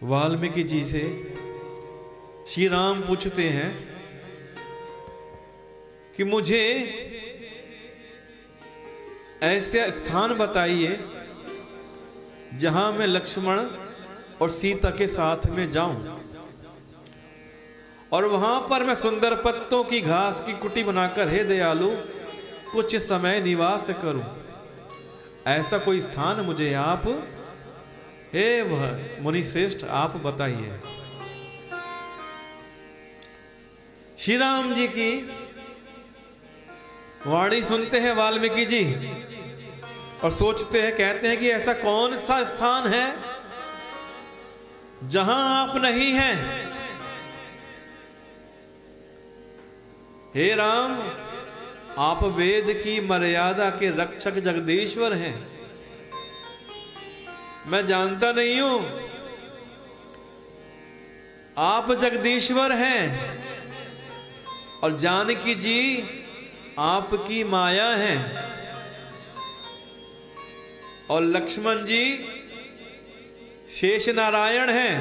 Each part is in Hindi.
वाल्मीकि जी से श्री राम पूछते हैं कि मुझे ऐसा स्थान बताइए जहां मैं लक्ष्मण और सीता के साथ में जाऊं और वहां पर मैं सुंदर पत्तों की घास की कुटी बनाकर, हे दयालु, कुछ समय निवास करूं। ऐसा कोई स्थान मुझे आप, हे वह मुनि श्रेष्ठ, आप बताइए। श्री राम जी की वाणी सुनते हैं वाल्मीकि जी और सोचते हैं, कहते हैं कि ऐसा कौन सा स्थान है जहां आप नहीं हैं। हे राम, आप वेद की मर्यादा के रक्षक जगदीश्वर हैं। मैं जानता नहीं हूं, आप जगदीश्वर हैं और जानकी जी आपकी माया हैं और लक्ष्मण जी शेष नारायण हैं।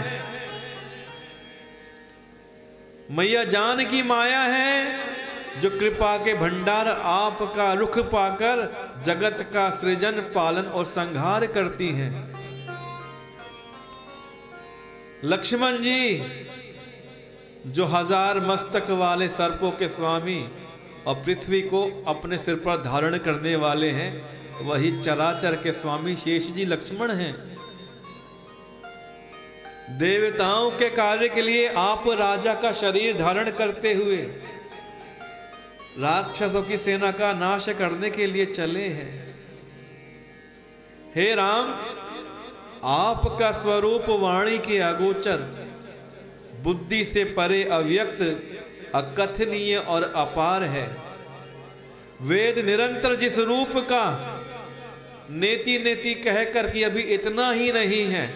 मैया जानकी माया है जो कृपा के भंडार आपका रुख पाकर जगत का सृजन, पालन और संहार करती हैं। लक्ष्मण जी जो 1000 मस्तक वाले सर्पों के स्वामी और पृथ्वी को अपने सिर पर धारण करने वाले हैं, वही चराचर के स्वामी शेष जी लक्ष्मण हैं। देवताओं के कार्य के लिए आप राजा का शरीर धारण करते हुए राक्षसों की सेना का नाश करने के लिए चले हैं। हे राम, आपका स्वरूप वाणी के अगोचर, बुद्धि से परे अव्यक्त, अकथनीय और अपार है। वेद निरंतर जिस रूप का नेति नेति कहकर कि अभी इतना ही नहीं है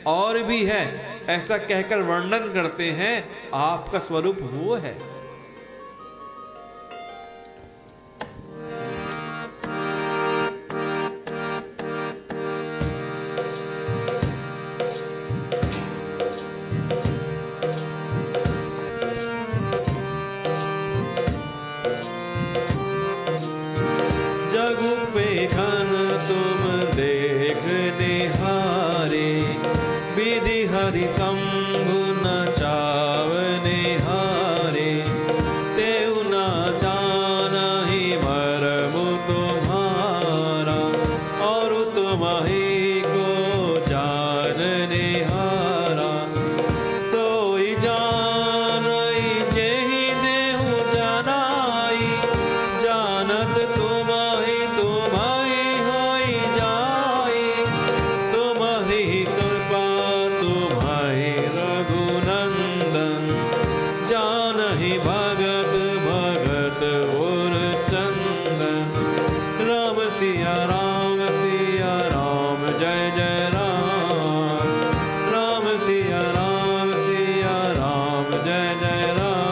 और भी है, ऐसा कहकर वर्णन करते हैं, आपका स्वरूप वो है। हरि शंभु न चावने हारे, तेउ न जानहि मरमु तुम्हारा, और तुम ही को जानने हारा। सोई जानई जेहि देहु जनाई, जानत तुम ही होई जाई। तुम्हारी कृपा रघुनंदन, जानहि भगत भगत और चंदन। राम सिया राम जय जय राम। राम सिया राम जय जय राम।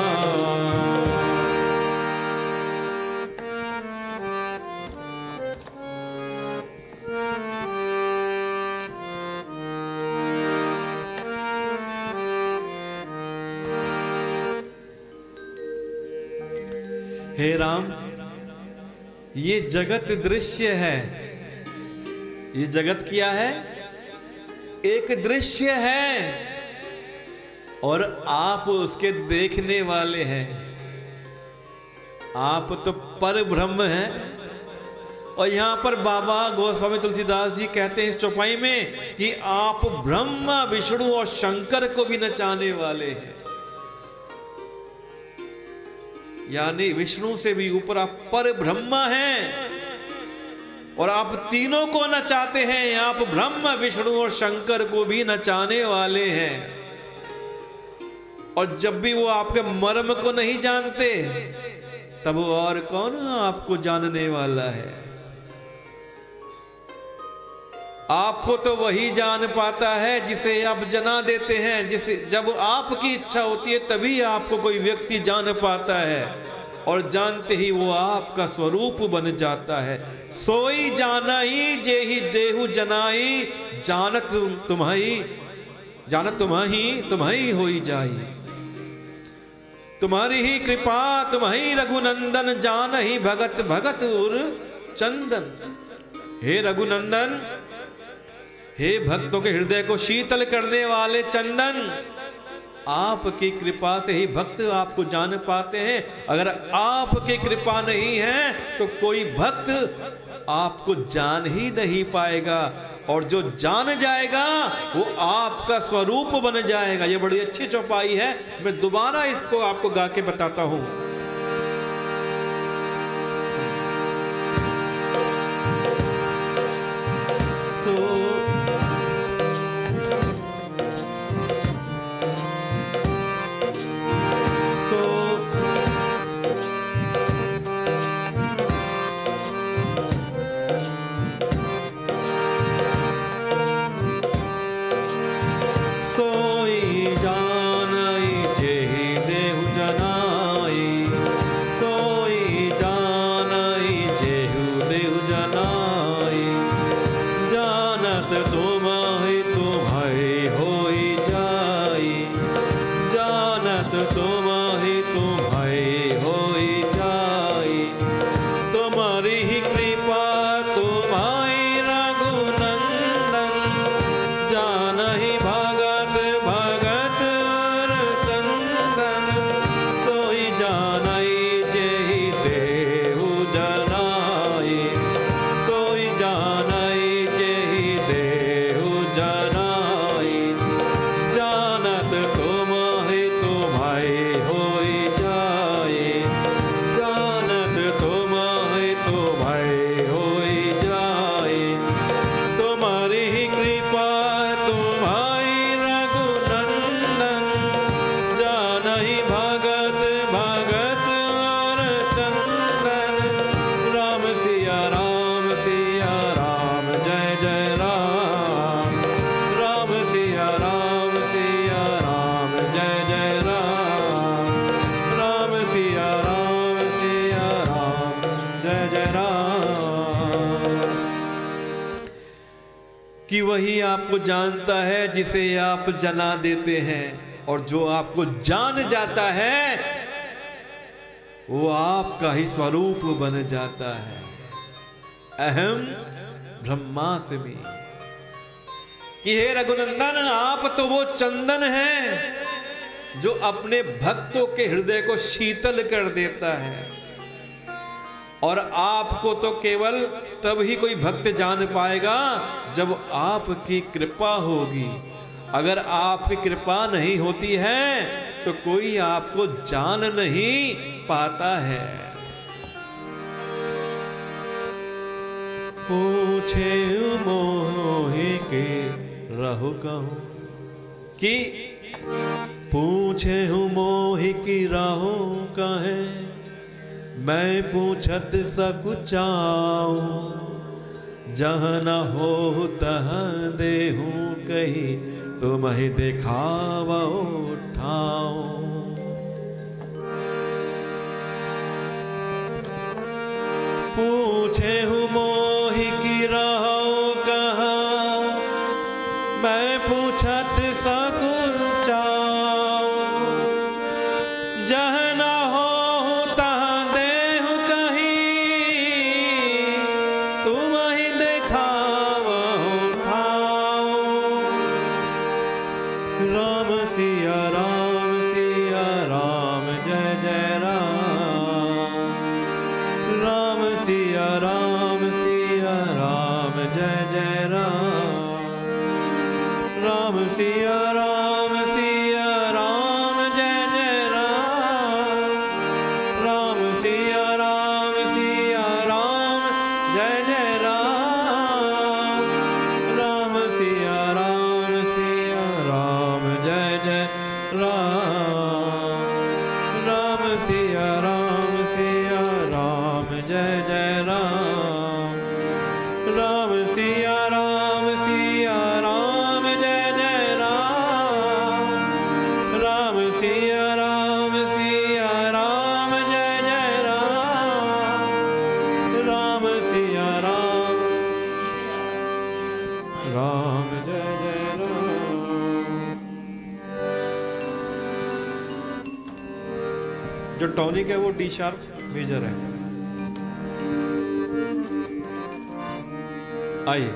हे राम, ये जगत दृश्य है। ये जगत क्या है? एक दृश्य है और आप उसके देखने वाले हैं। आप तो पर ब्रह्म हैं। और यहां पर बाबा गोस्वामी तुलसीदास जी कहते हैं इस चौपाई में कि आप ब्रह्मा, विष्णु और शंकर को भी नचाने वाले हैं। यानी विष्णु से भी ऊपर आप पर ब्रह्मा हैं और आप तीनों को नचाते हैं। आप ब्रह्मा, विष्णु और शंकर को भी नचाने वाले हैं। और जब भी वो आपके मर्म को नहीं जानते, तब और कौन आपको जानने वाला है? आपको तो वही जान पाता है जिसे आप जना देते हैं। जिसे जब आपकी इच्छा होती है तभी आपको कोई व्यक्ति जान पाता है और जानते ही वो आपका स्वरूप बन जाता है। सोई जानाई जेहि देहु जनाई, जानत तुम्हारी जान तुम्हारी होई जाई। तुम्हारी ही कृपा तुम्हारी रघुनंदन, जान ही भगत भगत उर चंदन। हे रघुनंदन, हे भक्तों के हृदय को शीतल करने वाले चंदन, आपकी कृपा से ही भक्त आपको जान पाते हैं। अगर आपकी कृपा नहीं है तो कोई भक्त आपको जान ही नहीं पाएगा, और जो जान जाएगा वो आपका स्वरूप बन जाएगा। ये बड़ी अच्छी चौपाई है, मैं दोबारा इसको आपको गा के बताता हूं। कि वही आपको जानता है जिसे आप जना देते हैं, और जो आपको जान जाता है वो आपका ही स्वरूप बन जाता है। अहम ब्रह्मास्मि, कि हे रघुनंदन, आप तो वो चंदन हैं जो अपने भक्तों के हृदय को शीतल कर देता है, और आपको तो केवल तब ही कोई भक्त जान पाएगा जब आपकी कृपा होगी। अगर आपकी कृपा नहीं होती है तो कोई आपको जान नहीं पाता है। पूछे मोहि के रहु कहूं, कि पूछे हूं मोहि की राहु कहे, मैं पूछत सकुचाऊं, जहाँ न हो तहाँ देहूं कही, तुम ही दिखावा उठाओ। पूछे हूँ मोहि की राहु कहा, मैं पूछत सकुचाऊं, जहाँ न हो तहाँ देहूं कही, तुम ही दिखावा उठाओ। राम सिया राम जय जय राम, राम सिया राम जय जय राम, राम सिया राम जय जय राम, राम सिया राम जय जय राम, राम सिया राम जय जय राम, राम सिया राम जय जय राम, राम सिया राम जय जय राम, राम सिया राम जय जय राम, राम सिया राम जय जय राम। जो टॉनिक है वो डी शार्प मेजर है। आइए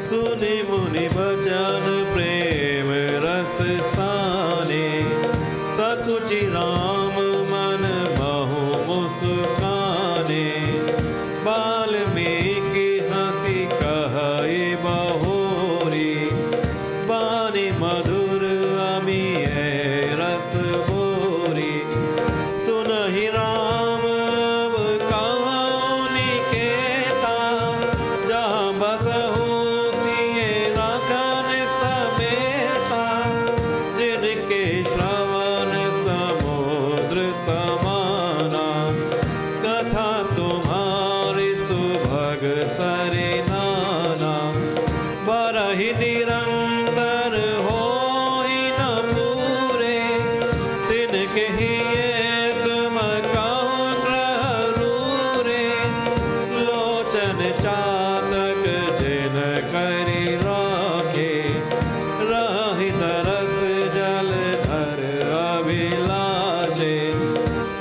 सुनि मुनि बचन प्रेम रस साने, सकुचि राम मन बहु मुस्काने। वाल्मीकि हंसी कहई बहोरी, बानी मधुर अमिय रस बोरी। सुनहि राम अब कहउँ निकेता, जहाँ बसहु सिए राखन समेता। जिनके श्रवण समुद्र समाना, कथा तुम्हारी सुभग सरिनाना। बरहि निरंतर होई न पूरे, तिनके हिये तुम कहूँ ग्रह रूरे। लोचन चातक जिन करि राखे, रहित रस जल धर अभिलाषे।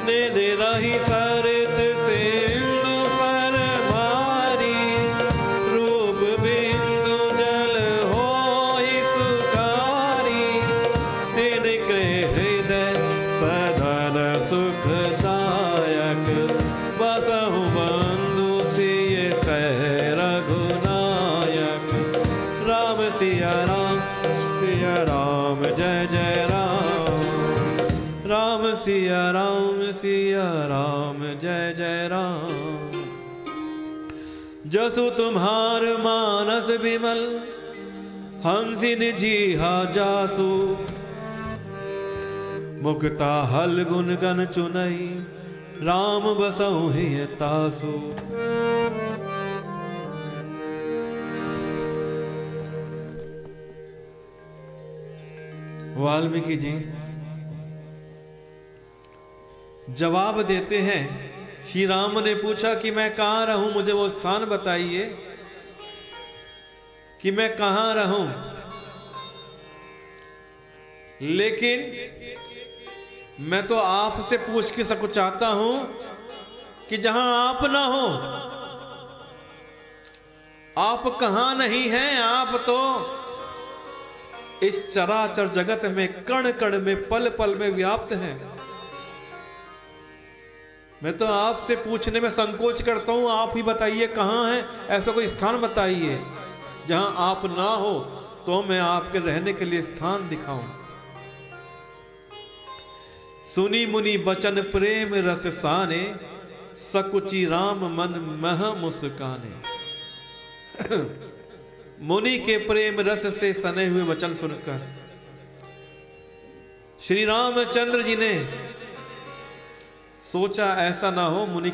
निधि रहि सरित सिंधु सर भारी, रूप बिंदु जल होई सुखारी। तिनके हृदय सदन सुखदायक, बसहु बंधु सिय सह रघुनायक। राम सिया राम जय जय राम। राम सिया राम जय जय राम। जसु तुम्हार मानस विमल, हंसिन जीहा जासु। मुक्ता हल गुन गन चुनई, राम बसहु हिय तासु। वाल्मीकि जी जवाब देते हैं। श्री राम ने पूछा कि मैं कहां रहूं, मुझे वो स्थान बताइए कि मैं कहां रहूं। लेकिन मैं तो आपसे पूछ के सबको चाहता हूं कि जहां आप ना हो, आप कहां नहीं हैं। आप तो इस चराचर जगत में कण कण में पल पल में व्याप्त हैं। मैं तो आपसे पूछने में संकोच करता हूं, आप ही बताइए कहां है। ऐसा कोई स्थान बताइए जहां आप ना हो, तो मैं आपके रहने के लिए स्थान दिखाऊं। सुनी मुनि बचन प्रेम रस साने, सकुचि राम मन मह मुस्काने। मुनि के प्रेम रस से सने हुए वचन सुनकर श्री रामचंद्र जी ने सोचा ऐसा ना हो मुनि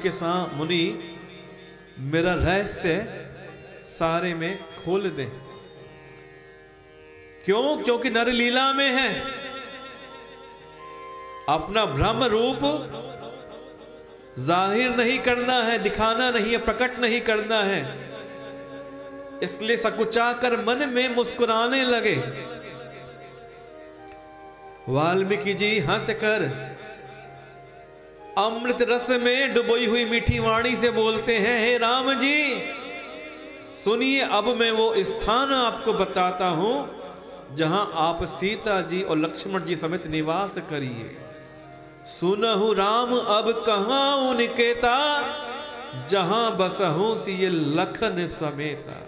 मेरा रहस्य सारे में खोल दे। क्यों? क्योंकि नर लीला में है, अपना ब्रह्म रूप जाहिर नहीं करना है, दिखाना नहीं है, प्रकट नहीं करना है। इसलिए सकुचाकर मन में मुस्कुराने लगे। वाल्मीकि जी हंसकर अमृत रस में डुबोई हुई मीठी वाणी से बोलते हैं, हे राम जी सुनिए, अब मैं वो स्थान आपको बताता हूं जहां आप सीता जी और लक्ष्मण जी समेत निवास करिए। सुनहु राम अब कहां निकेता, जहां बसहु सिय लखन समेता।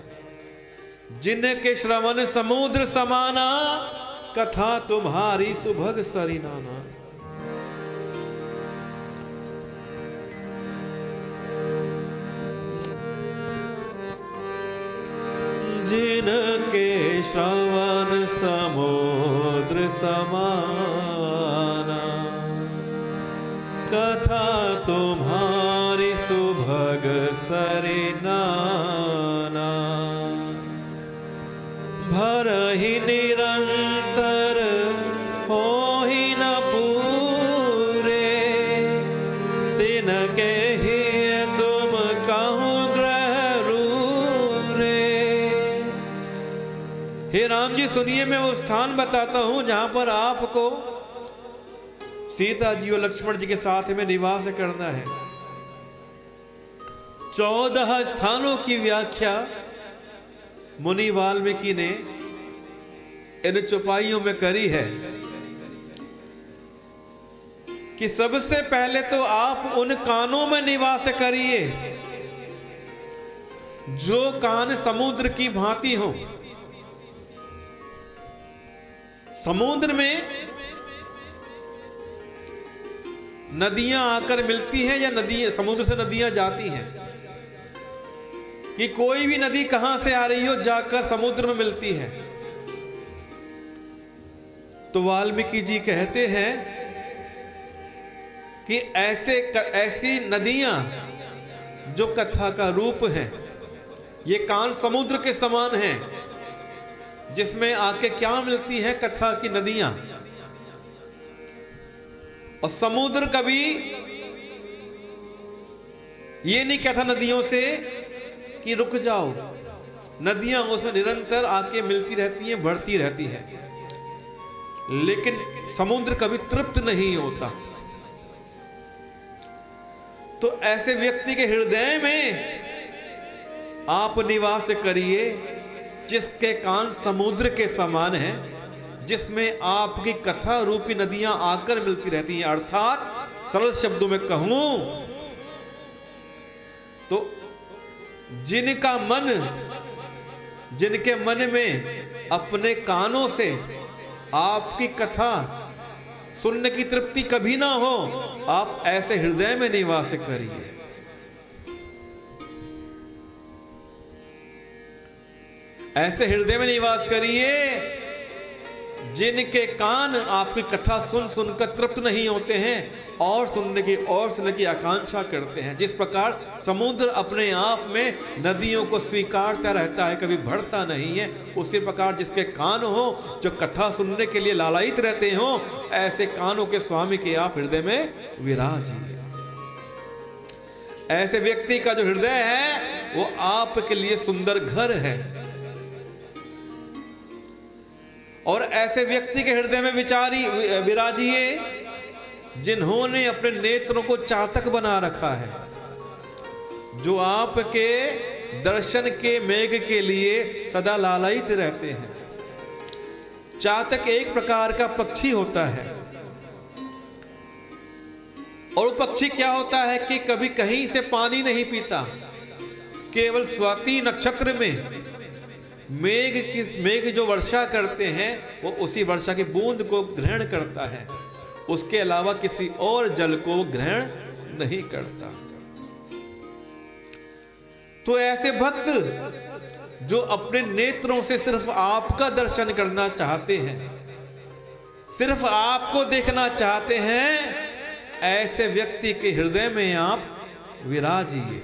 जिनके श्रवण समुद्र समाना, कथा तुम्हारी सुभग सरिनाना। जिनके श्रवण समुद्र समाना, कथा तुम्हारी सुभग सरिनाना। भरहि निरंतर होहि न पूरे, तिनके ही तुम कहूँ ग्रह रूरे। हे राम जी सुनिए, मैं वो स्थान बताता हूं जहां पर आपको सीता जी और लक्ष्मण जी के साथ में निवास करना है। 14 स्थानों की व्याख्या मुनि वाल्मीकि ने इन चौपाइयों में करी है कि सबसे पहले तो आप उन कानों में निवास करिए जो कान समुद्र की भांति हो। समुद्र में नदियां आकर मिलती हैं या समुद्र से नदियां जाती हैं, कि कोई भी नदी कहां से आ रही हो जाकर समुद्र में मिलती है। तो वाल्मीकि जी कहते हैं कि ऐसी नदियां जो कथा का रूप है, ये कान समुद्र के समान हैं, जिसमें आके क्या मिलती है, कथा की नदियां। और समुद्र कभी ये नहीं कहता नदियों से कि रुक जाओ, नदियां उसमें निरंतर आके मिलती रहती हैं, बढ़ती रहती हैं, लेकिन समुद्र कभी तृप्त नहीं होता। तो ऐसे व्यक्ति के हृदय में आप निवास करिए जिसके कान समुद्र के समान हैं, जिसमें आपकी कथा रूपी नदियां आकर मिलती रहती हैं। अर्थात सरल शब्दों में कहूं तो जिनके मन में अपने कानों से आपकी कथा सुनने की तृप्ति कभी ना हो, आप ऐसे हृदय में निवास करिए। ऐसे हृदय में निवास करिए जिनके कान आपकी कथा सुन सुनकर तृप्त नहीं होते हैं और सुनने की आकांक्षा करते हैं। जिस प्रकार समुद्र अपने आप में नदियों को स्वीकारता रहता है, कभी बढ़ता नहीं है, उसी प्रकार जिसके कान हो जो कथा सुनने के लिए लालायित रहते हो, ऐसे कानों के स्वामी के आप हृदय में विराजिए। ऐसे व्यक्ति का जो हृदय है वो आपके लिए सुंदर घर है। और ऐसे व्यक्ति के हृदय में विराजिए जिन्होंने अपने नेत्रों को चातक बना रखा है, जो आपके दर्शन के मेघ के लिए सदा लालायित रहते हैं। चातक एक प्रकार का पक्षी होता है, और वो पक्षी क्या होता है कि कभी कहीं से पानी नहीं पीता, केवल स्वाति नक्षत्र में मेघ जो वर्षा करते हैं वो उसी वर्षा की बूंद को ग्रहण करता है, उसके अलावा किसी और जल को ग्रहण नहीं करता। तो ऐसे भक्त जो अपने नेत्रों से सिर्फ आपका दर्शन करना चाहते हैं, सिर्फ आपको देखना चाहते हैं, ऐसे व्यक्ति के हृदय में आप विराजिए।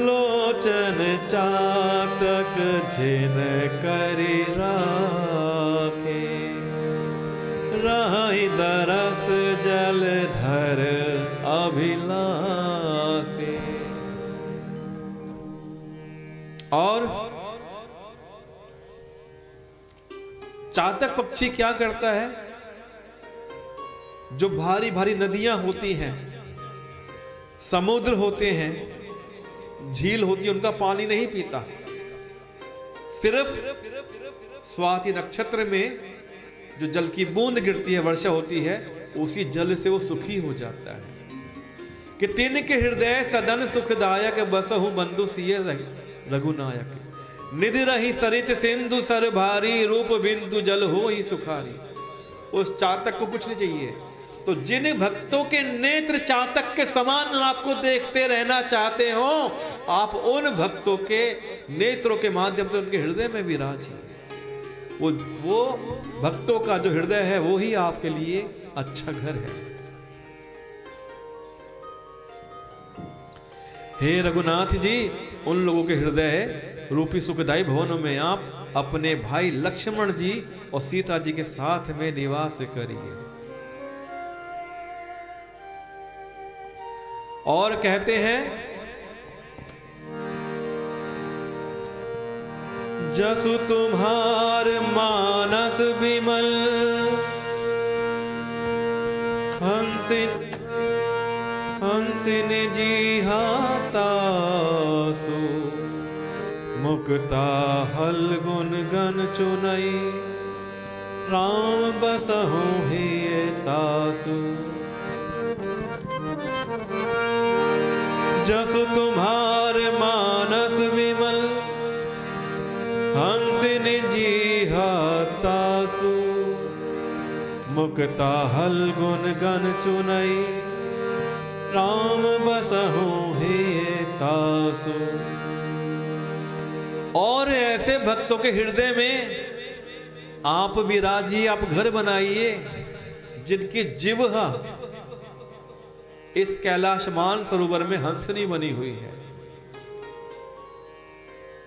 लोचन चातक जिन करि राखे, राहि दरस जलधर अभिलाषे। और चातक पक्षी क्या करता है? जो भारी भारी नदियां होती हैं, समुद्र होते हैं, झील होती है, उनका पानी नहीं पीता। सिर्फ स्वाति नक्षत्र में जो जल की बूंद गिरती है, वर्षा होती है, उसी जल से वो सुखी हो जाता है। कि तिनके हृदय सदन सुखदायक, बसहु बंधु सिय रघुनायक। निधि रही सरित सिंधु सर भारी, रूप बिंदु जल हो ही सुखारी। उस चातक को कुछ नहीं चाहिए। तो जिन भक्तों के नेत्र चातक के समान आपको देखते रहना चाहते हो, आप उन भक्तों के नेत्रों के माध्यम से उनके हृदय में विराजिए। वो भक्तों का जो हृदय है वो ही आपके लिए अच्छा घर है। हे रघुनाथ जी, उन लोगों के हृदय रूपी सुखदायी भवनों में आप अपने भाई लक्ष्मण जी और सीता जी के साथ में निवास करिए। और कहते हैं जसु तुम्हार मानस विमल, हंसिन जिहातासु, मुक्ता हल गुन गन चुनई, राम बसहु हिय तासु। जसु तुम्हार मानस विमल, हंसिन जिहातासु, मुक्ता हल गुन गन चुनई, राम बसहु हिय तासु। और ऐसे भक्तों के हृदय में आप विराजिए, आप घर बनाइए जिनकी जिह्वा इस कैलाश मान सरोवर में हंसनी बनी हुई है।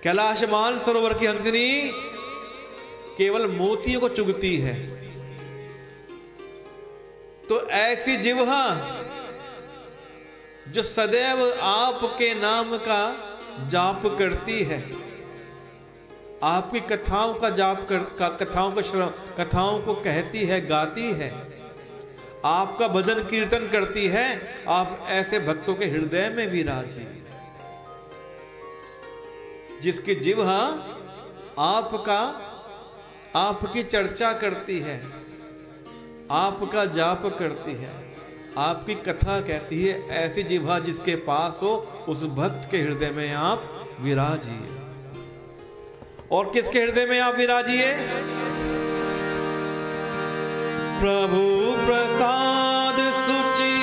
कैलाश मान सरोवर की हंसनी केवल मोतियों को चुगती है। तो ऐसी जिह्वा जो सदैव आपके नाम का जाप करती है, आपकी कथाओं का जाप कथाओं को कहती है, गाती है, आपका भजन कीर्तन करती है, आप ऐसे भक्तों के हृदय में विराजिए जिसकी जिह्वा आपकी चर्चा करती है, आपका जाप करती है, आपकी कथा कहती है। ऐसी जिह्वा जिसके पास हो, उस भक्त के हृदय में आप विराजिए। और किसके हृदय में आप विराजिए? प्रभु प्रसाद सुचि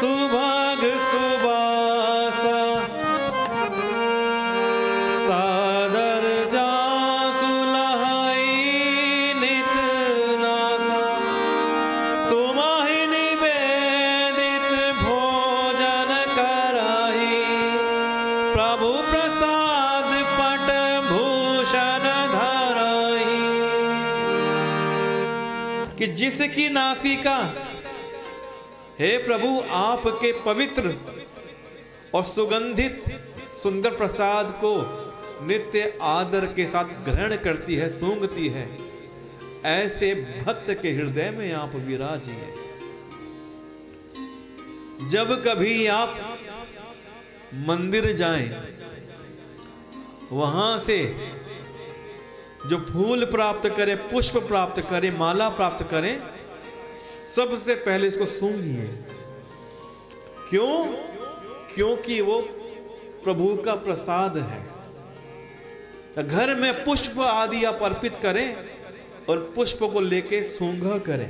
सुभग सुबासा, सादर जासु लहाई नित नासा, तुम्हि निवेदित भोजन कराही, प्रभु प्रसाद पट भूषण धराही। कि जिसकी नासिका हे प्रभु आपके पवित्र और सुगंधित सुंदर प्रसाद को नित्य आदर के साथ ग्रहण करती है, सूंघती है, ऐसे भक्त के हृदय में आप विराजिए। जब कभी आप मंदिर जाएं, वहां से जो फूल प्राप्त करें, पुष्प प्राप्त करें, माला प्राप्त करें, सबसे पहले इसको सूंघिए। क्यों? क्योंकि वो प्रभु का प्रसाद है। घर में पुष्प आदि आप अर्पित करें और पुष्प को लेके सूंघा करें,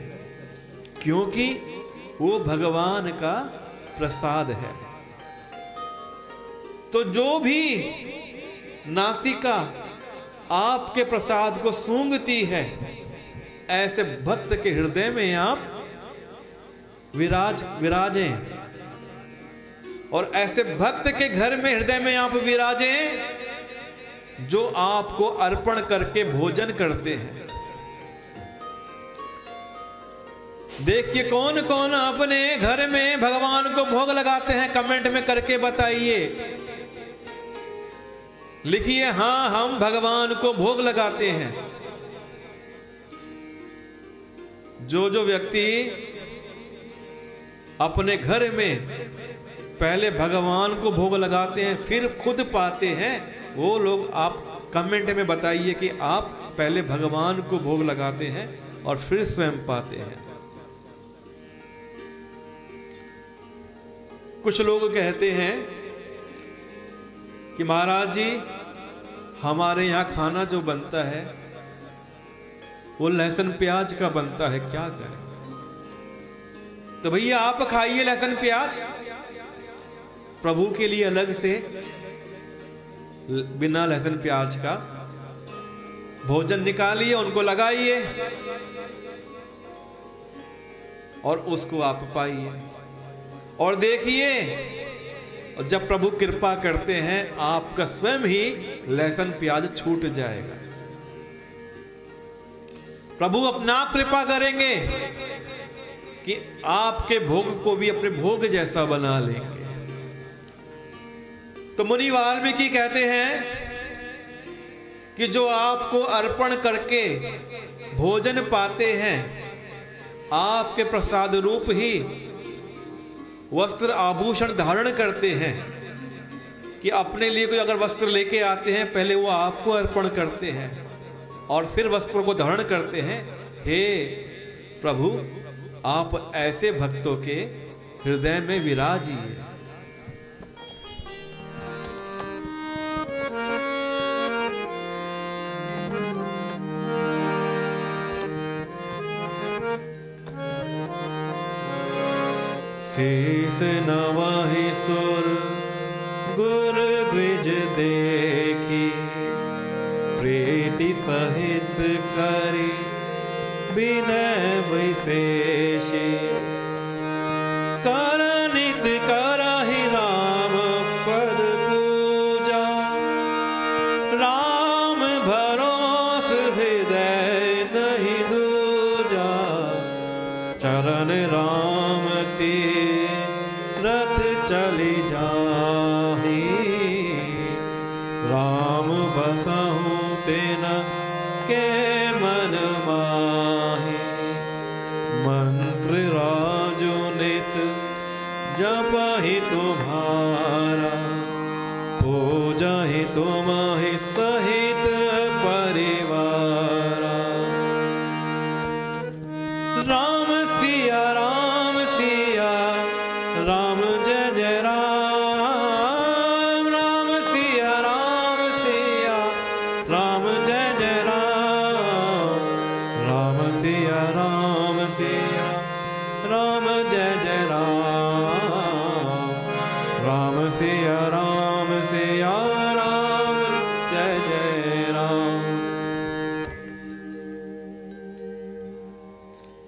क्योंकि वो भगवान का प्रसाद है। तो जो भी नासिका आपके प्रसाद को सूंघती है, ऐसे भक्त के हृदय में आप विराजें। और ऐसे भक्त के घर में, हृदय में आप विराजें जो आपको अर्पण करके भोजन करते हैं। देखिए कौन कौन अपने घर में भगवान को भोग लगाते हैं, कमेंट में करके बताइए। लिखिए हाँ, हम भगवान को भोग लगाते हैं। जो व्यक्ति अपने घर में पहले भगवान को भोग लगाते हैं फिर खुद पाते हैं, वो लोग आप कमेंट में बताइए कि आप पहले भगवान को भोग लगाते हैं और फिर स्वयं पाते हैं। कुछ लोग कहते हैं कि महाराज जी, हमारे यहाँ खाना जो बनता है वो लहसुन प्याज का बनता है, क्या करें? तो भैया आप खाइए लहसुन प्याज, प्रभु के लिए अलग से बिना लहसुन प्याज का भोजन निकालिए, उनको लगाइए और उसको आप पाइए। और देखिए, जब प्रभु कृपा करते हैं आपका स्वयं ही लहसुन प्याज छूट जाएगा। प्रभु अपना कृपा करेंगे कि आपके भोग को भी अपने भोग जैसा बना लेंगे। तो मुनि वाल्मीकि कहते हैं कि जो आपको अर्पण करके भोजन पाते हैं, आपके प्रसाद रूप ही वस्त्र आभूषण धारण करते हैं, कि अपने लिए कोई अगर वस्त्र लेके आते हैं पहले वो आपको अर्पण करते हैं और फिर वस्त्रों को धारण करते हैं। हे प्रभु, आप ऐसे भक्तों के हृदय में विराजिए। शीस नवाहि सुर गुर द्विज देखी, प्रीति सहित करी विनय विशेषी। कर नित करहि राम पद पूजा, राम भरोस हृदय नहीं दूजा। चरण राम तीरथ चली जाहि, राम बसहु तेन के मन माहि। मंत्र राजो नित जपहि तुम्हारा, पूजहि तुम्हि सहित परिवारा। राम सिया राम सिया राम जय जय राम। राम सिया राम सिया राम जय जय राम। राम सिया राम सिया राम जय जय राम। राम सिया राम सिया राम जय जय राम।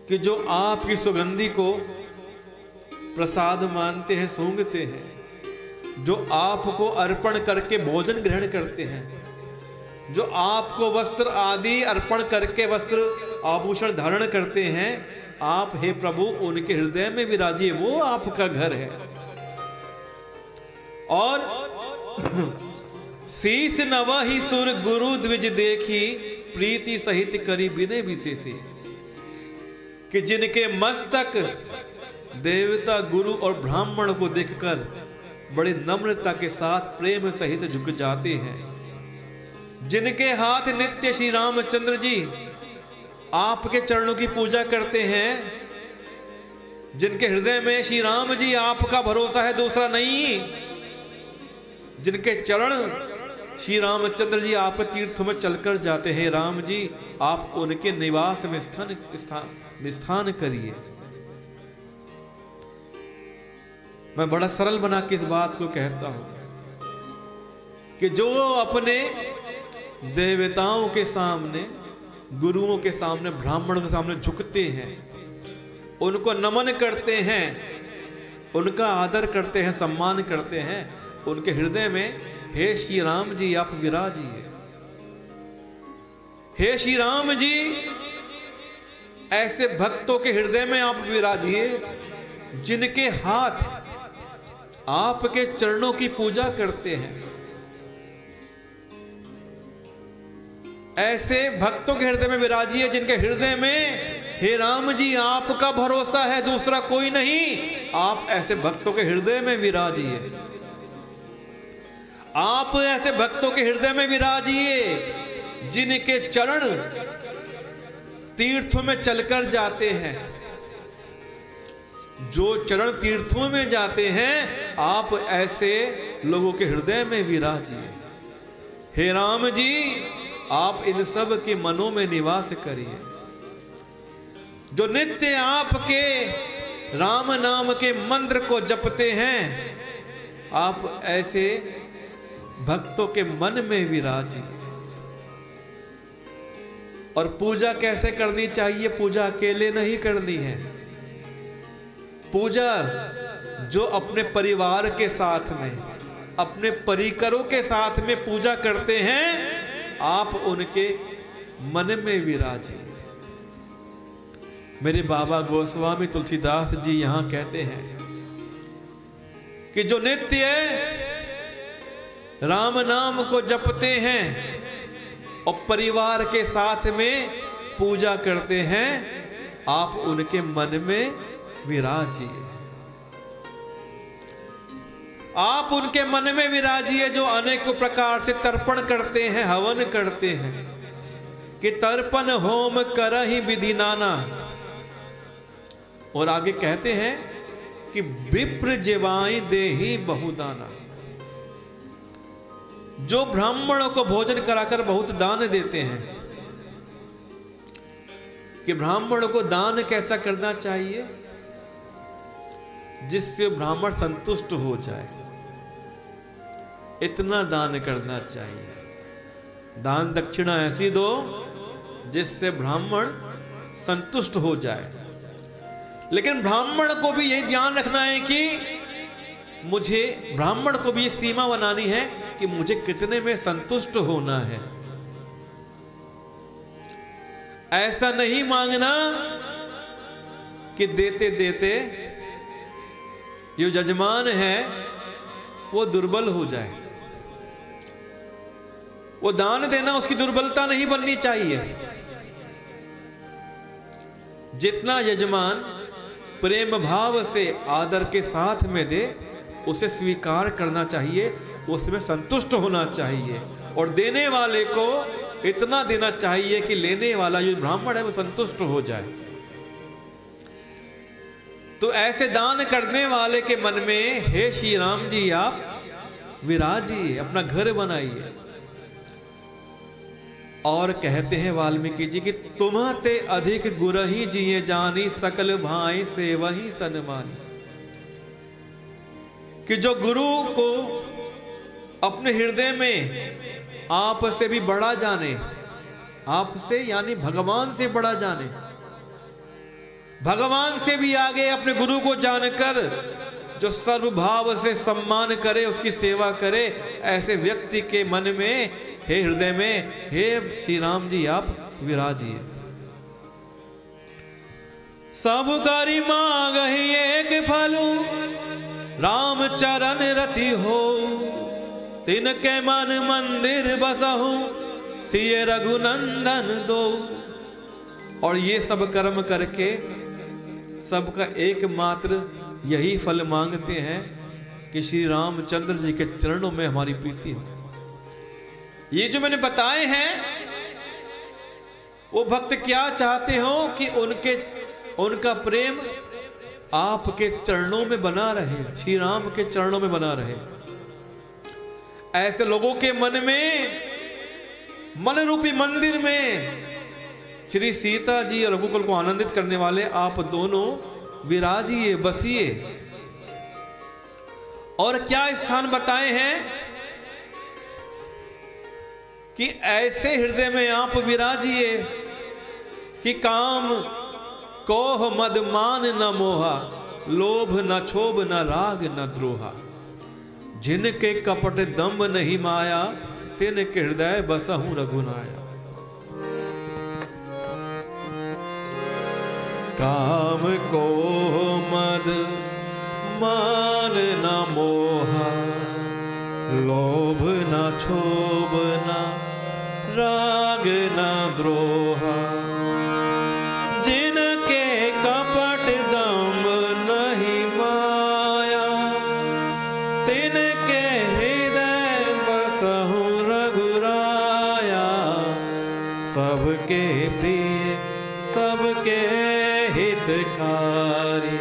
कि जो आपकी सुगंधी को प्रसाद मानते हैं, सूंघते हैं, जो आपको अर्पण करके भोजन ग्रहण करते हैं, जो आपको वस्त्र आदि अर्पण करके वस्त्र आभूषण धारण करते हैं, आप हे प्रभु उनके हृदय में विराजिए। वो आपका घर है। और शीस नवहि सुर गुरु द्विज देखी, प्रीति सहित करी विनय विशेषी। कि जिनके मस्तक देवता गुरु और ब्राह्मण को देखकर बड़ी नम्रता के साथ प्रेम सहित झुक जाते हैं, जिनके हाथ नित्य श्री रामचंद्र जी आपके चरणों की पूजा करते हैं, जिनके हृदय में श्री राम जी आपका भरोसा है, दूसरा नहीं, जिनके चरण श्री रामचंद्र जी आप तीर्थ में चलकर जाते हैं, राम जी आप उनके निवास में निस्थान करिए। मैं बड़ा सरल बना के इस बात को कहता हूं कि जो अपने देवताओं के सामने, गुरुओं के सामने, ब्राह्मणों के सामने झुकते हैं, उनको नमन करते हैं, उनका आदर करते हैं, सम्मान करते हैं, उनके हृदय में हे श्री राम जी आप विराजिए। हे श्री राम जी ऐसे भक्तों के हृदय में आप विराजिए जिनके हाथ आपके चरणों की पूजा करते हैं। ऐसे भक्तों के हृदय में विराजिए जिनके हृदय में हे राम जी आपका भरोसा है, दूसरा कोई नहीं। आप ऐसे भक्तों के हृदय में विराजिए। आप ऐसे भक्तों के हृदय में विराजिए जिनके चरण तीर्थों में चलकर जाते हैं। जो चरण तीर्थों में जाते हैं, आप ऐसे लोगों के हृदय में विराजिए। हे राम जी आप इन सब के मनों में निवास करिए। जो नित्य आपके राम नाम के मंत्र को जपते हैं, आप ऐसे भक्तों के मन में विराजिए। और पूजा कैसे करनी चाहिए? पूजा अकेले नहीं करनी है। पूजा जो अपने परिवार के साथ में, अपने परिकरों के साथ में पूजा करते हैं, आप उनके मन में विराजिए। मेरे बाबा गोस्वामी तुलसीदास जी यहां कहते हैं कि जो नित्य राम नाम को जपते हैं, और परिवार के साथ में पूजा करते हैं, आप उनके मन में विराजिए। आप उनके मन में विराजिए जो अनेक प्रकार से तर्पण करते हैं, हवन करते हैं, कि तर्पण होम करहि विधि नाना। और आगे कहते हैं कि विप्र जेवाई देहि बहुदाना। जो ब्राह्मणों को भोजन कराकर बहुत दान देते हैं, कि ब्राह्मणों को दान कैसा करना चाहिए जिससे ब्राह्मण संतुष्ट हो जाए, इतना दान करना चाहिए। दान दक्षिणा ऐसी दो जिससे ब्राह्मण संतुष्ट हो जाए। लेकिन ब्राह्मण को भी यही ध्यान रखना है कि मुझे, ब्राह्मण को भी ये सीमा बनानी है कि मुझे कितने में संतुष्ट होना है। ऐसा नहीं मांगना कि देते देते जो यजमान है वो दुर्बल हो जाए। वो दान देना उसकी दुर्बलता नहीं बननी चाहिए। जितना यजमान प्रेम भाव से आदर के साथ में दे, उसे स्वीकार करना चाहिए, उसमें संतुष्ट होना चाहिए। और देने वाले को इतना देना चाहिए कि लेने वाला जो ब्राह्मण है वो संतुष्ट हो जाए। तो ऐसे दान करने वाले के मन में, हे श्री राम जी आप विराजिए, अपना घर बनाइए। और कहते हैं वाल्मीकि जी कि तुम्हते अधिक गुरहि जिये जानी, सकल भाई से वही सन्मानी। कि जो गुरु को अपने हृदय में आप से भी बड़ा जाने, आपसे यानी भगवान से बड़ा जाने, भगवान से भी आगे अपने गुरु को जानकर जो सर्वभाव से सम्मान करे, उसकी सेवा करे, ऐसे व्यक्ति के मन में, हे हृदय में, हे श्री राम जी आप विराजिए। सब करि मांगहि एक फलु, राम चरण रति हो, तिनके मन मंदिर बसहु, सिय रघुनंदन दो। और ये सब कर्म करके सबका एकमात्र यही फल मांगते हैं कि श्री रामचंद्र जी के चरणों में हमारी प्रीति हो। ये जो मैंने बताए हैं वो भक्त क्या चाहते हो कि उनका प्रेम आपके चरणों में बना रहे, श्री राम के चरणों में बना रहे। ऐसे लोगों के मन में, मन रूपी मंदिर में श्री सीता जी और रघुकुल को आनंदित करने वाले आप दोनों विराजिए, बसिए। और क्या स्थान बताए हैं कि ऐसे हृदय में आप विराजिए कि काम कोह मद मान न मोहा, लोभ न क्षोभ न राग न द्रोहा। जिनके कपट दंभ नहीं माया, तिनके हृदय बसहु रघुनाया। काम कोह मद मान न मोहा, लोभ न क्षोभ न राग न द्रोहा। जिनके कपट दंभ नहीं माया, तिनके हृदय बसहु रघुराया। सबके प्रिय सबके हितकारी,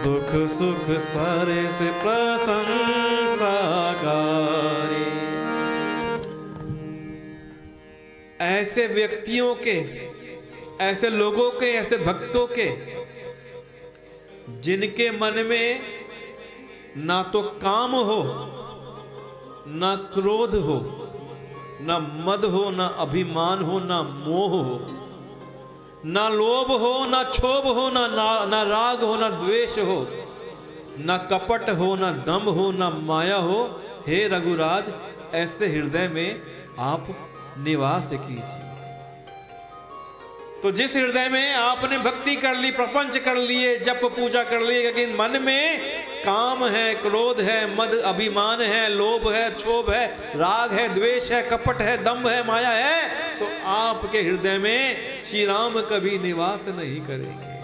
दुख सुख सारे से प्रशंसाकारी। ऐसे व्यक्तियों के, ऐसे लोगों के, ऐसे भक्तों के जिनके मन में ना तो काम हो, ना क्रोध हो, ना मद हो, ना अभिमान हो, ना मोह हो, ना लोभ हो, ना क्षोभ हो, ना राग हो, ना द्वेष हो, ना कपट हो, ना दम्भ हो, ना माया हो। हे रघुराज, ऐसे हृदय में आप निवास कीजिए। तो जिस हृदय में आपने भक्ति कर ली, प्रपंच कर लिए, जप पूजा कर ली, लेकिन मन में काम है, क्रोध है, मद अभिमान है, लोभ है, क्षोभ है, राग है, द्वेष है, कपट है, दंभ है, माया है, तो आपके हृदय में श्री राम कभी निवास नहीं करेंगे।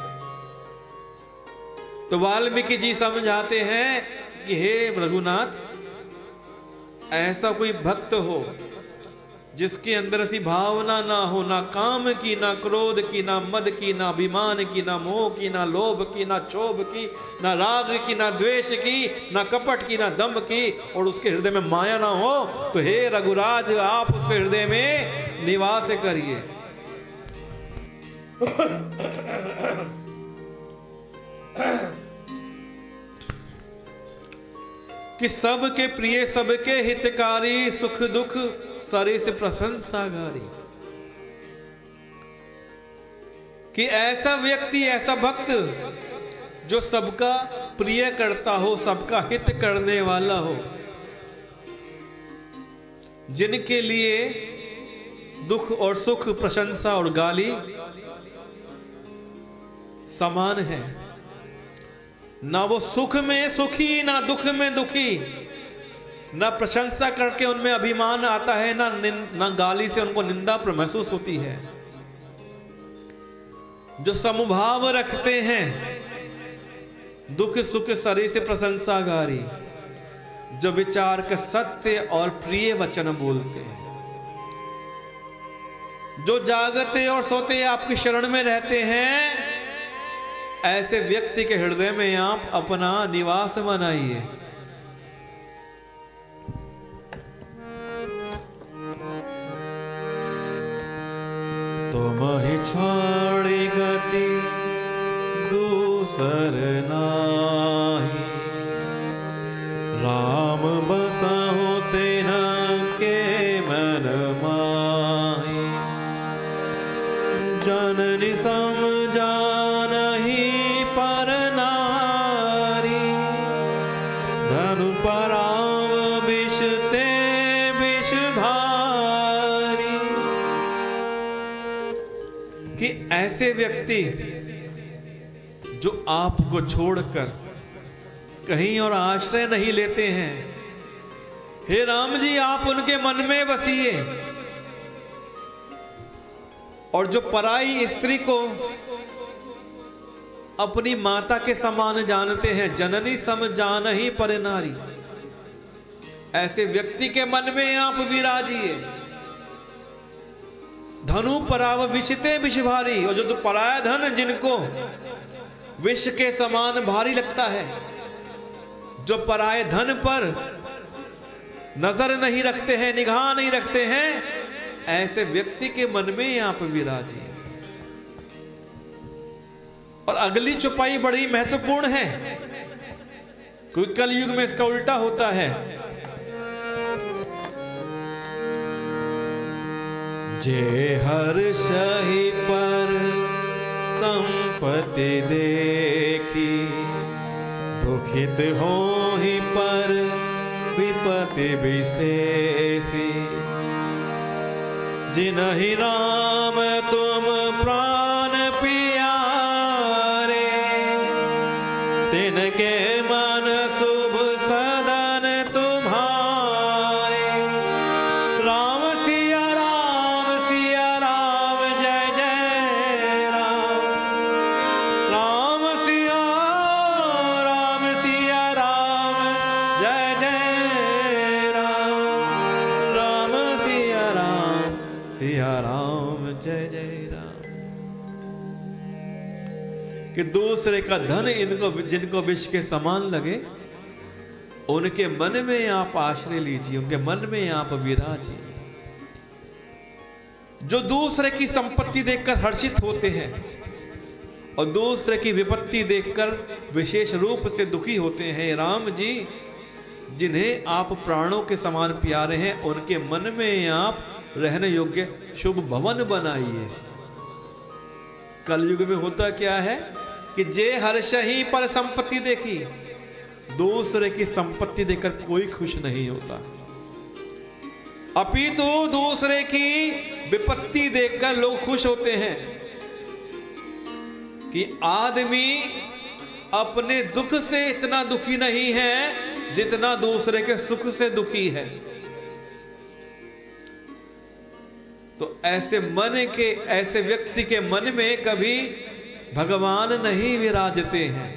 तो वाल्मीकि जी समझाते हैं कि हे रघुनाथ, ऐसा कोई भक्त हो जिसके अंदर ऐसी भावना ना हो, ना काम की, ना क्रोध की, ना मद की, ना अभिमान की, ना मोह की, ना लोभ की, ना क्षोभ की, ना राग की, ना द्वेष की, ना कपट की, ना दंभ की, और उसके हृदय में माया ना हो, तो हे रघुराज आप उसके हृदय में निवास करिए। कि सबके प्रिय, सबके हितकारी, सुख दुख सरिस प्रशंसागारी। कि ऐसा व्यक्ति, ऐसा भक्त जो सबका प्रिय करता हो, सबका हित करने वाला हो, जिनके लिए दुख और सुख, प्रशंसा और गाली समान है, ना वो सुख में सुखी, ना दुख में दुखी, ना प्रशंसा करके उनमें अभिमान आता है, ना गाली से उनको निंदा महसूस होती है। जो समभाव रखते हैं, दुख सुख सरी से प्रशंसागारी, जो विचार के सत्य और प्रिय वचन बोलते हैं, जो जागते और सोते आपकी शरण में रहते हैं, ऐसे व्यक्ति के हृदय में आप अपना निवास बनाइए। तुम ही छोड़ी गति दूसर नाही, राम बसहु तेना के मन माही, जननी समझानहि पर नारी, धनु पराव विष ते विष भारी। कि ऐसे व्यक्ति जो आपको छोड़कर कहीं और आश्रय नहीं लेते हैं, हे राम जी आप उनके मन में बसिए। और जो पराई स्त्री को अपनी माता के समान जानते हैं, जननी सम जानहि पर नारी, ऐसे व्यक्ति के मन में आप विराजिए। धनु पराव विषते विष भारी, और जो पराया धन जिनको विष के समान भारी लगता है, जो पराये धन पर नजर नहीं रखते हैं, निगाह नहीं रखते हैं, ऐसे व्यक्ति के मन में आप विराजिए। और अगली चौपाई बड़ी महत्वपूर्ण है, क्योंकि कलयुग में इसका उल्टा होता है। जे हर्षहि पर संपत्ति देखी, दुखित होहि पर विपत्ति विशेषी, जिनहि राम तुम प्राण पियारे, तिनके मन शुभ सदन तुम्हारे। राम सिया राम जय जय राम, राम सिया राम जय जय राम, राम सिया राम जय जय राम। कि दूसरे का धन इनको जिनको विष के समान लगे, उनके मन में आप आश्रय लीजिए, उनके मन में आप विराजिए। जो दूसरे की संपत्ति देखकर हर्षित होते हैं और दूसरे की विपत्ति देखकर विशेष रूप से दुखी होते हैं, राम जी जिन्हें आप प्राणों के समान प्यारे हैं, उनके मन में आप रहने योग्य शुभ भवन बनाइए। कलयुग में होता क्या है कि जे हर्षहि पर संपत्ति देखी, दूसरे की संपत्ति देखकर कोई खुश नहीं होता, अपितु दूसरे की विपत्ति देखकर लोग खुश होते हैं। कि आदमी अपने दुख से इतना दुखी नहीं है जितना दूसरे के सुख से दुखी है। तो ऐसे ऐसे व्यक्ति के मन में कभी भगवान नहीं विराजते हैं।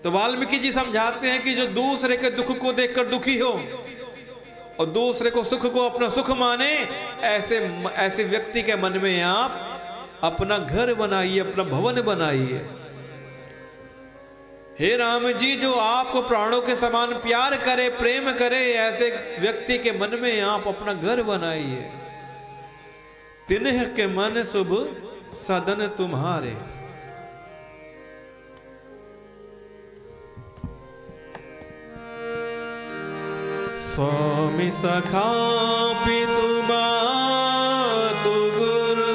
तो वाल्मीकि जी समझाते हैं कि जो दूसरे के दुख को देखकर दुखी हो और दूसरे को सुख को अपना सुख माने, ऐसे व्यक्ति के मन में आप अपना घर बनाइए, अपना भवन बनाइए। हे राम जी, जो आपको प्राणों के समान प्यार करे, प्रेम करे, ऐसे व्यक्ति के मन में आप अपना घर बनाइए। तिन्ह के मन शुभ सदन तुम्हारे। स्वामी सखा पितु मातु गुरु,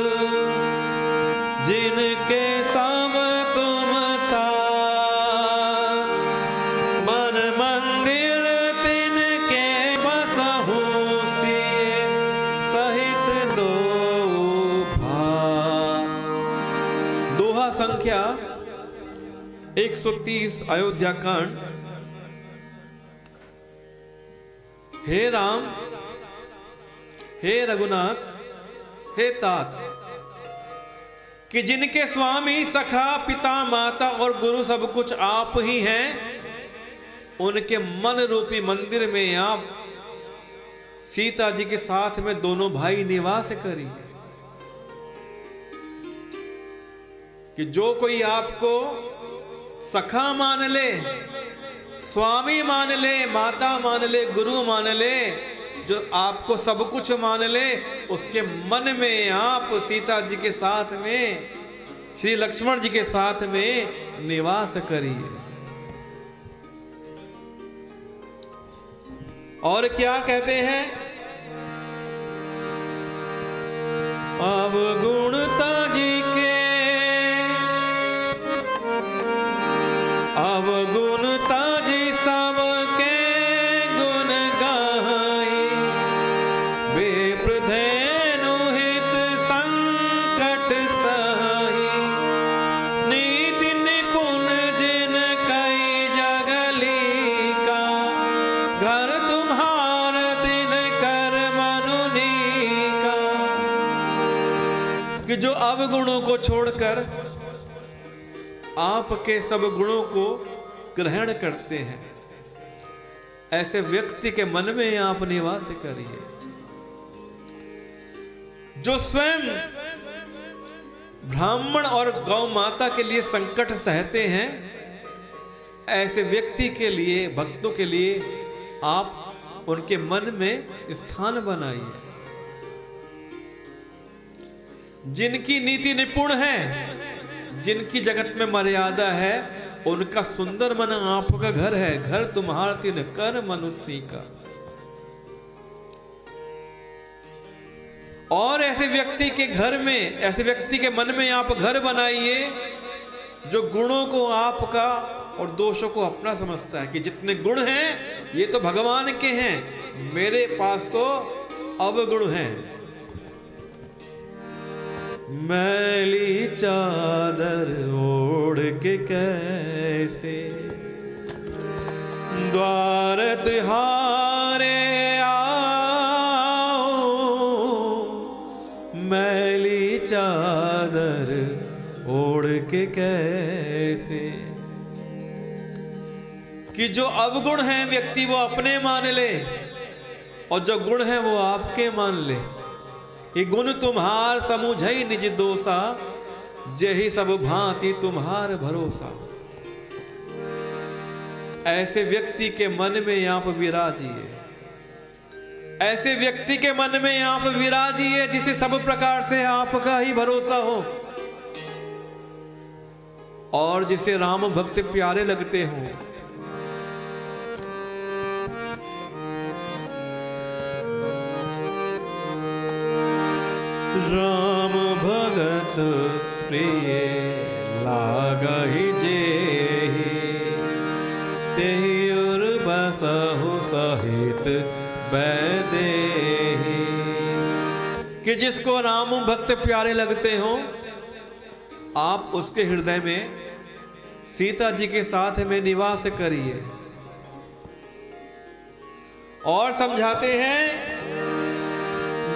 जिनके सब तुम तार। मन मंदिर तिनके बसहु सिए, सहित दो भार। दोहा संख्या 130 अयोध्या कांड। हे राम, हे रघुनाथ, हे तात, कि जिनके स्वामी सखा पिता माता और गुरु सब कुछ आप ही हैं, उनके मन रूपी मंदिर में आप सीता जी के साथ में दोनों भाई निवास करिए। कि जो कोई आपको सखा मान ले, स्वामी मान ले, माता मान ले, गुरु मान ले, जो आपको सब कुछ मान ले, उसके मन में आप सीता जी के साथ में, श्री लक्ष्मण जी के साथ में निवास करिए। और क्या कहते हैं? अवगुणता जी के, अवगुणता जी सबके गुण गाई, विप्रधेनु हित संकट सही। नीति निपुण जिन कई जगली का, घर तुम्हार दिन कर मनुनी का। कि जो अवगुणों को छोड़कर आपके सब गुणों को ग्रहण करते हैं, ऐसे व्यक्ति के मन में आप निवास करिए। जो स्वयं ब्राह्मण और गौ माता के लिए संकट सहते हैं, ऐसे व्यक्ति के लिए, भक्तों के लिए आप उनके मन में स्थान बनाइए। जिनकी नीति निपुण है, जिनकी जगत में मर्यादा है, उनका सुंदर मन आपका घर है। घर तुम्हार तिन कर मनुष्य का। और ऐसे व्यक्ति के घर में, ऐसे व्यक्ति के मन में आप घर बनाइए जो गुणों को आपका और दोषों को अपना समझता है। कि जितने गुण हैं ये तो भगवान के हैं, मेरे पास तो अवगुण हैं। मैली चादर ओढ़ के कैसे द्वार तिहारे आओ, मैली चादर ओढ़ के कैसे। कि जो अवगुण है व्यक्ति वो अपने मान ले, और जो गुण है वो आपके मान ले। ये गुण तुम्हार समुझई निज दोषा, जेहि सब भांति तुम्हार भरोसा। ऐसे व्यक्ति के मन में आप विराजिए, ऐसे व्यक्ति के मन में आप विराजिए जिसे सब प्रकार से आपका ही भरोसा हो, और जिसे राम भक्त प्यारे लगते हों। राम भगत प्रिय लागहि जेहि, तेहि उर बसहु सहित बैदेहि। कि जिसको राम भक्त प्यारे लगते हो आप उसके हृदय में सीता जी के साथ में निवास करिए। और समझाते हैं,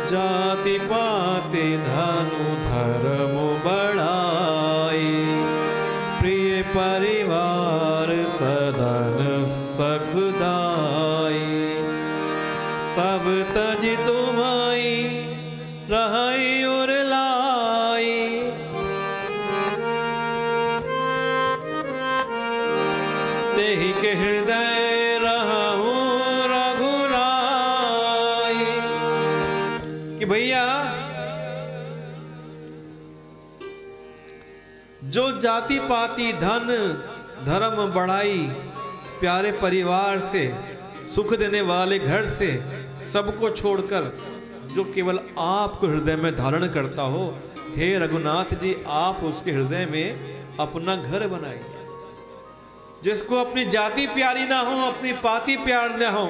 जाति पाति धनु धर्म बढ़ाई, प्रिय परिवार सदन सखदाई, सब तज तुम्हारी रहाई और लाई, तेहि के हृदय रहूं रघुराई। कि भैया जो जाति पाति धन धर्म बढ़ाई, प्यारे परिवार से, सुख देने वाले घर से सबको छोड़कर जो केवल आपको हृदय में धारण करता हो, हे रघुनाथ जी आप उसके हृदय में अपना घर बनाइए। जिसको अपनी जाति प्यारी ना हो, अपनी पाति प्यार ना हो,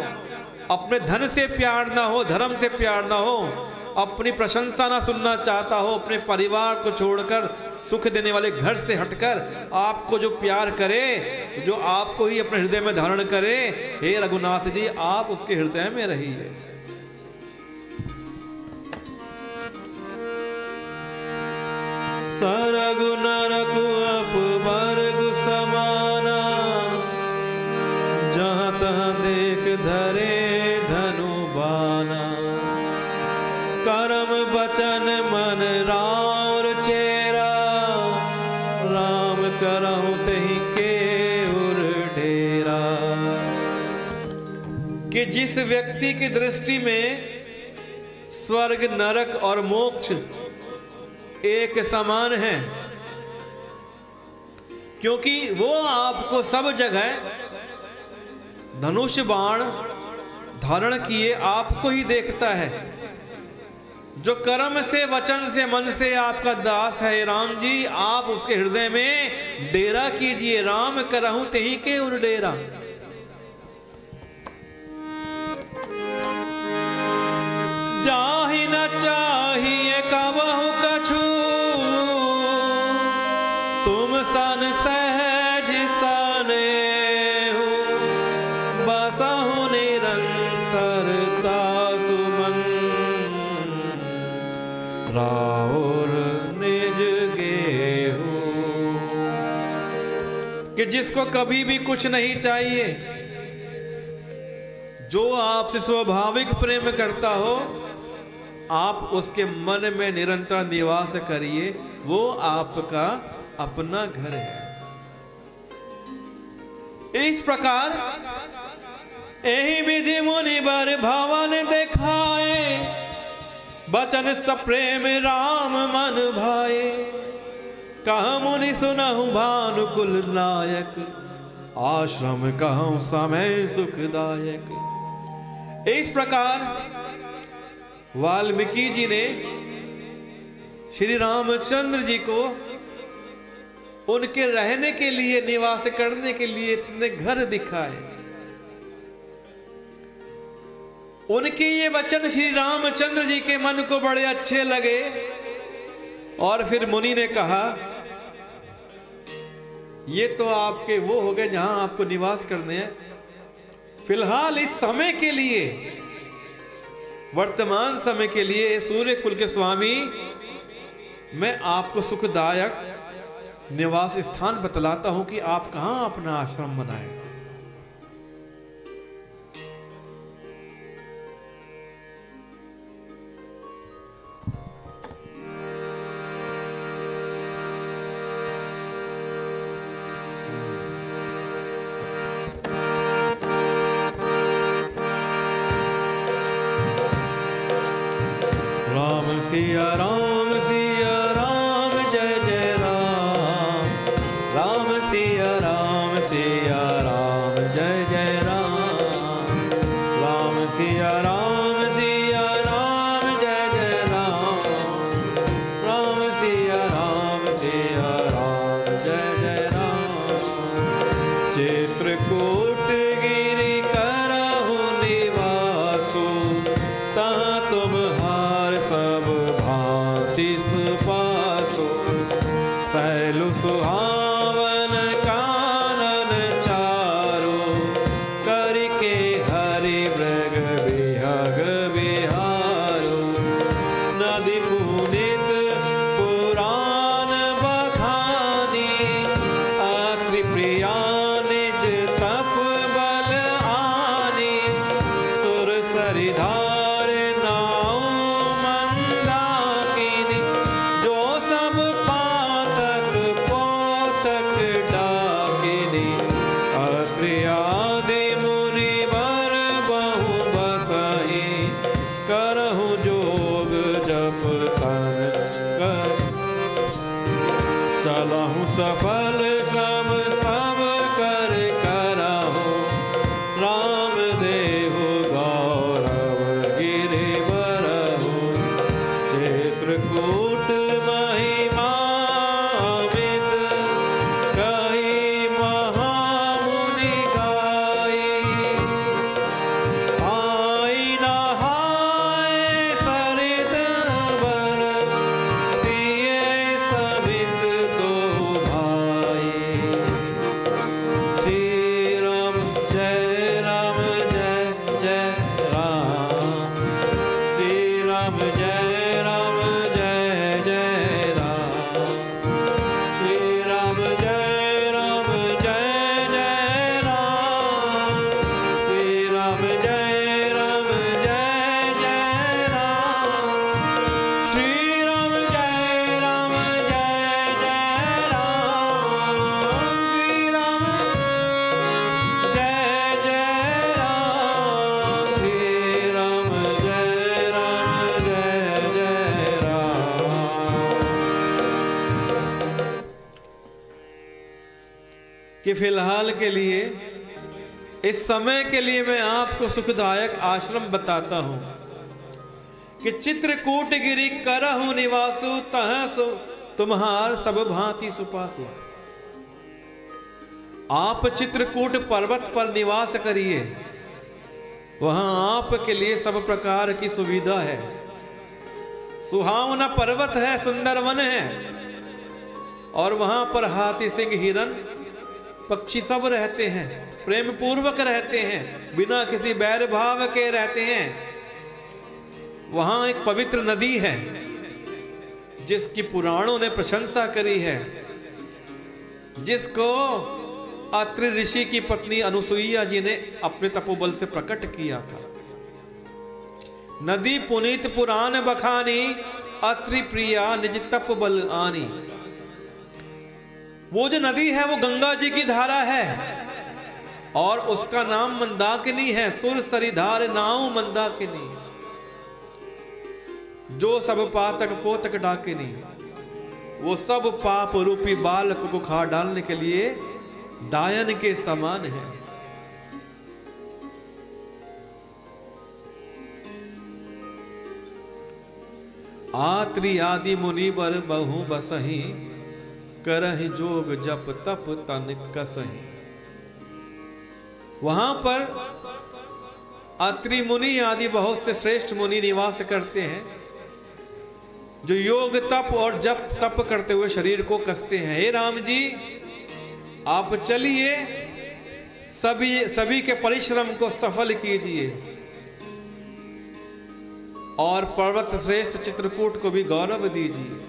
अपने धन से प्यार ना हो, धर्म से प्यार ना हो, अपनी प्रशंसा ना सुनना चाहता हो, अपने परिवार को छोड़कर सुख देने वाले घर से हटकर आपको जो प्यार करे, जो आपको ही अपने हृदय में धारण करे, हे रघुनाथ जी आप उसके हृदय में रहिए। सरगु नरकु अपवर्गु समाना, जहाँ तहाँ देख धरे धनु बाना, कर्म वचन मन राम चेरा, राम करहु तहि के उर डेरा। कि जिस व्यक्ति की दृष्टि में स्वर्ग नरक और मोक्ष एक समान है, क्योंकि वो आपको सब जगह धनुष बाण धारण किए आपको ही देखता है। जो कर्म से वचन से मन से आपका दास है राम जी, आप उसके हृदय में डेरा कीजिए। राम करहु तेहि के उर डेरा। जाहि न चाहिए कबहु कछु, तुम सन सहज सनेहु, बसहु निरंतर दासु मन, राउर निज गेहु। कि जिसको कभी भी कुछ नहीं चाहिए, जो आपसे स्वाभाविक प्रेम करता हो, आप उसके मन में निरंतर निवास करिए, वो आपका अपना घर है। इस प्रकार यही विधि मुनि बर भवन दिखाए, बचन सप्रेम राम मन भाए, कह मुनि सुनहु भानुकुल नायक, आश्रम कहूं समय सुखदायक। इस प्रकार वाल्मीकि जी ने श्री रामचंद्र जी को उनके रहने के लिए, निवास करने के लिए इतने घर दिखाए। उनके ये वचन श्री रामचंद्र जी के मन को बड़े अच्छे लगे, और फिर मुनि ने कहा, ये तो आपके वो हो गए जहां आपको निवास करने हैं। फिलहाल इस समय के लिए, वर्तमान समय के लिए, सूर्य कुल के स्वामी, मैं आपको सुखदायक निवास स्थान बतलाता हूं कि आप कहां अपना आश्रम बनाएं। सिया राम जय जय राम, राम सिया राम जय जय राम, राम सिया राम जय जय राम, राम सिया राम जय जय राम। चित्रकूट गिरि करहु निवासु, तहाँ तुम्हार सब भांति सुपासो, सह सफल श्रम सब कर करहु, राम देहु गौरव गिरिवरहु। चित्रकूट महिमान्वित कही महामुनि गाई, आई नहाय सरित बर, सिए सबित दो भाई। श्री राम जय जय राम, श्री राम जय जय राम, श्री राम जय जय राम, श्री राम जय जय राम, श्री राम जय जय राम, श्री राम जय जय राम, श्री राम जय जय राम। कि फिलहाल के लिए, इस समय के लिए मैं आपको सुखदायक आश्रम बताता हूं कि चित्रकूट गिरि करहु निवासु, तह सो तुम्हार सब भांति सुपासु। आप चित्रकूट पर्वत पर निवास करिए, वहां आपके लिए सब प्रकार की सुविधा है। सुहावना पर्वत है, सुंदर वन है, और वहां पर हाथी सिंह हिरन पक्षी सब रहते हैं, प्रेम पूर्वक रहते हैं, बिना किसी बैर भाव के रहते हैं। वहां एक पवित्र नदी है जिसकी पुराणों ने प्रशंसा करी है, जिसको अत्रि ऋषि की पत्नी अनुसुईया जी ने अपने तपोबल से प्रकट किया था। नदी पुनीत पुराण बखानी, अत्रि प्रिया निज तपोबल आनी। वो जो नदी है वो गंगा जी की धारा है, और उसका नाम मंदाकिनी है। सुर सरिधार नाव मंदाकिनी, जो सब पातक पोतक डाकिनी। वो सब पाप रूपी बालक को खा डालने के लिए दायन के समान है। आत्रि आदि मुनि बर बहु बसही, करहि जोग जप तप तन कसही। वहां पर अत्रि मुनि आदि बहुत से श्रेष्ठ मुनि निवास करते हैं, जो योग तप और जप तप करते हुए शरीर को कसते हैं। हे राम जी, आप चलिए, सभी के परिश्रम को सफल कीजिए, और पर्वत श्रेष्ठ चित्रकूट को भी गौरव दीजिए।